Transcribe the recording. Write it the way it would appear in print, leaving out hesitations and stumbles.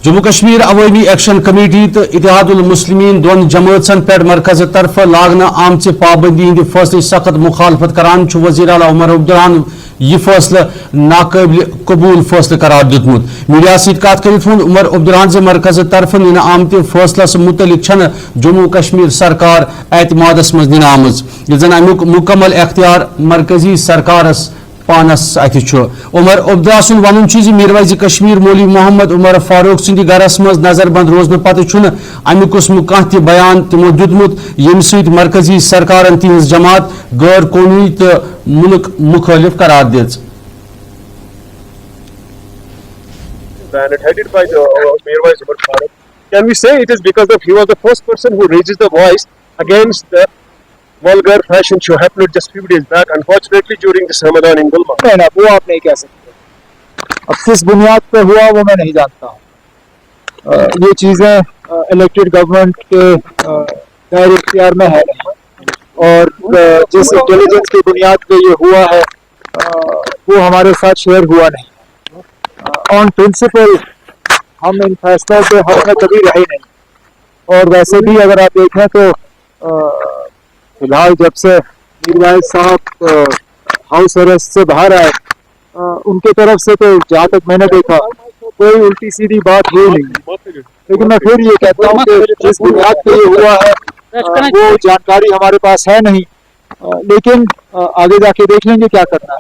जम्मू कश्मीर अवामी action committee तो इत्तेहादुल मुस्लिमीन दोन जमातन पे मरकज तरफ लागना आमच पाबंदी हंद फैसले सख्त मुखालफत करान वज़ीर आला उमर अब्दुल्ला यह फैसला नाकाबिल कबूल फैसला करार दितमुत। मीडिया सत कत कर उमर अब्दुल्ला मरकज तरफ नीन आमत फैसलस मुतलिक जम्मू कश्मीर सरकार एतमादस मज नीन आमज जन अमुक मुकम्मल अख्तियार मरकजी सरकारस पानस अत उमर अब्दुल्ला सुन वन मीरवैज कश्मीर मौलवी मोहम्मद उमर फारूक सिंद गरस मज नजरबंद रोजन पत अमुक कह बयान तमो दुतमुत यम सत मरकजी सरकार तिहज जमात गैर कौमी तो मुल्क मुखालिफ करार these. Headed by the Mirwais Umar Farooq. Can we say it is because of he was the first person who raises the voice against the vulgar fashion show happened just few days back, unfortunately during this Ramadan in Gulmarg? नहीं ना, वो आप नहीं कह सकते। अब किस बुनियाद पर हुआ वो मैं नहीं जानता हूँ। ये चीज़ें इलेक्टेड गवर्नमेंट के दायरे इख्तियार में है नहीं, और जिस इंटेलिजेंस की बुनियाद पे ये हुआ है वो हमारे साथ शेयर हुआ नहीं। ऑन प्रिंसिपल हम इन फैसलों पे हक में कभी रहे नहीं, और वैसे भी अगर आप देखें तो फिलहाल जब से मीरवाइज साहब हाउस अरेस्ट से बाहर आए उनके तरफ से तो जहाँ तक मैंने देखा कोई उल्टी सीधी बात हुई नहीं। लेकिन मैं फिर ये कहता हूँ कि जिस बुनियाद पे ये हुआ है वो जानकारी हमारे पास है नहीं, लेकिन आगे जाके देख लेंगे क्या करना है।